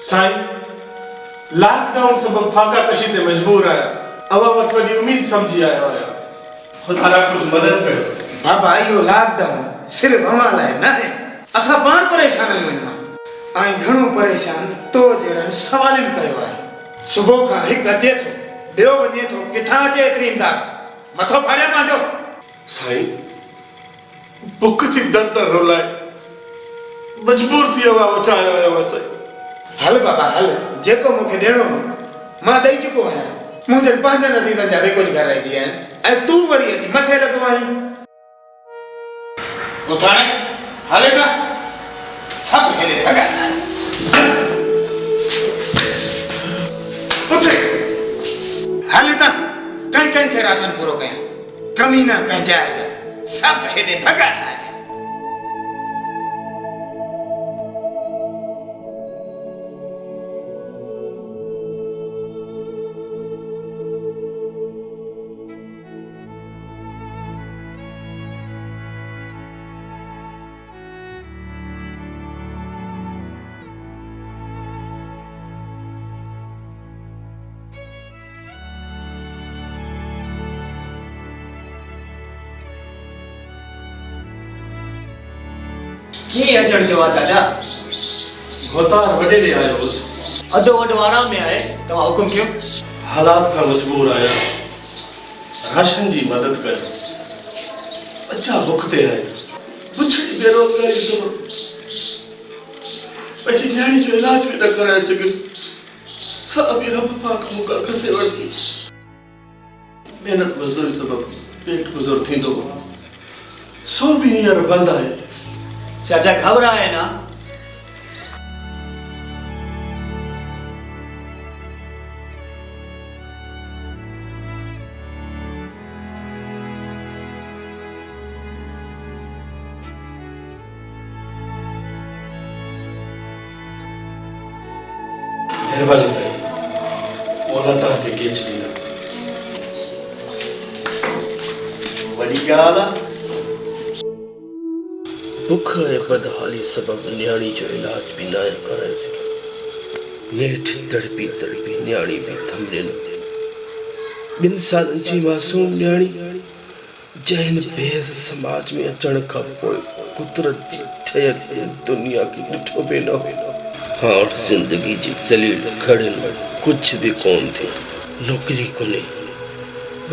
Sai lockdown सबब फाका कशी ते मजबूर आया अवा वट वडी उम्मीद समझी आयो आया खुदा रा कुछ मदद कयो बाबा यो लॉकडाउन सिर्फ हमारा लाए ना है असा बार परेशान आहियूं आई घणो परेशान तो जड़न सवालन कयो है सुबह का एक अचे तो बियो वने तो किथा अचे इतनी इमदाद मथो फाड़े पाजो साईं बुख थी दर रोलाए मजबूर थी अवा वट आयो आया वसे हल बाबा हल जेको मुखे देणो मां दई चुको है मुझे पांच नसीसन जा कुछ घर रह जी है तू वरी अची मथे लगो आई उठाने हलेगा सब हेले भगा उठे हलेता कहीं कहीं के राशन पूरो कया कमी ना कहीं जाएगा सब हेले भगा था की अचण जो चाचा गोतार वडे दे आयो हुस अधो वडो आराम में आए तवा हुकुम क्यों हालात का मजबूर आया राशन जी मदद कर अच्छा भुखते आए पुछड़ी बेरोजगारी सब पैसे न्याणी जो इलाज भी न कराए सकिस सब रब पाक मुका खसे वरती मेहनत मजदूरी सबब पेट गुजर थी दो सो भी यार बंद है चाचा घबराए ना मेहरबानी साईं मौला ता के केच लीदा वडी गाला दुख है बदहाली सबब न्याणी जो इलाज भी ना कराए सके नेठ तड़पी तड़पी न्याणी भी थमरे न बिन साल जी मासूम न्याणी जैन बेस समाज में अचण का पोइ कुदरत जी ठय दुनिया की ॾिठो बि न हो हाँ जिंदगी जी जलील खड़न कुछ भी कौन थी नौकरी कोने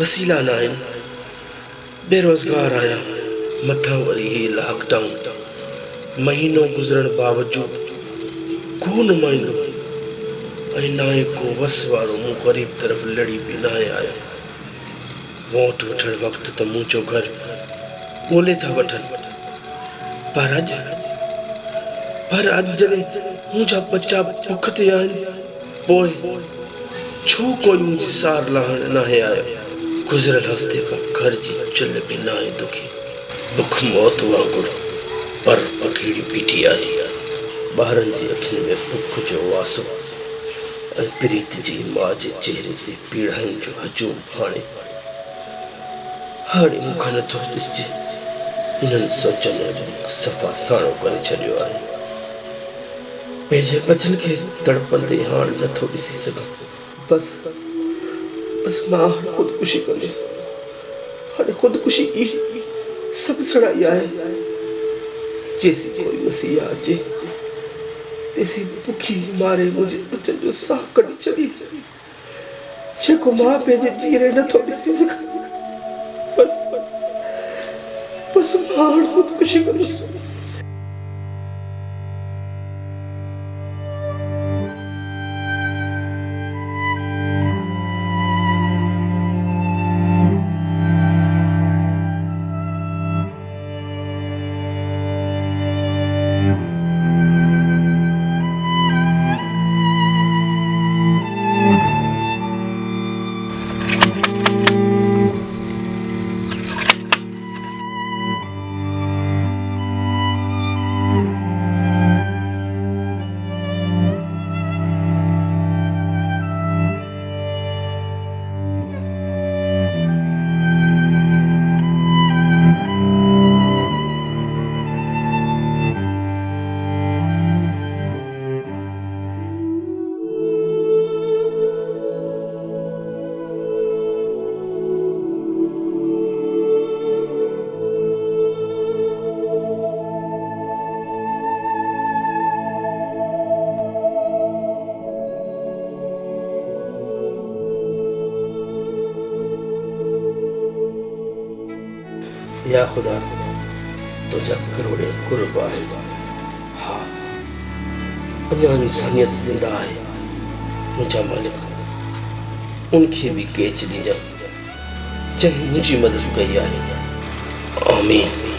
वसीला ना आहिनि बेरोजगार आया मथा वरी ही लॉकडाउन महीनों गुजरण बावजूद को नुमाइंदो ऐं ना को वस वारो मूं ग़रीब तरफ़ लड़ी भी ना आया वोट वठण वक़्त त मुंहिंजो घर ॻोल्हे था वठनि पर अॼु जॾहिं मुंहिंजा बच्चा बुख ते आहिनि पोइ छो कोई मुंहिंजी सार लहण न आया गुज़िरियल हफ़्ते खां घर जी चुल्ह बि न आहे दुखी बुख मौत वांगुरु पर पखेड़ी बीठी आई ॿारनि जी अखियुनि में बुख जो वासो ऐं प्रीत जी माउ जे चेहरे ते पीड़ाइनि जो हजूम हाणे मूंखे नथो ॾिसजे इन्हनि सोचनि जो सफ़ा साणो करे छॾियो आहे पंहिंजे बचन खे तड़पंदे हाणे नथो ॾिसी सघां बस मां ख़ुदकुशी कंदुसि हाणे ख़ुदकुशी ई सभु सड़ाई आहे जेसी कोई मसीहा अचे ॾिसी बुखी मारे मुंहिंजे बचन जो साह कढी छॾी जेको मां पंहिंजे जीअरे नथो ॾिसी सघां बस मां हाणे ख़ुदकुशी कंदुसि या ख़ुदा तुझा करोड़े कुर्ब आहिनि। हा अञा इंसानियत ज़िंदा आहे। मुंहिंजा मालिक उनखे बि केच ॾींदा जंहिं मुंहिंजी मदद कई आहे। आमीन।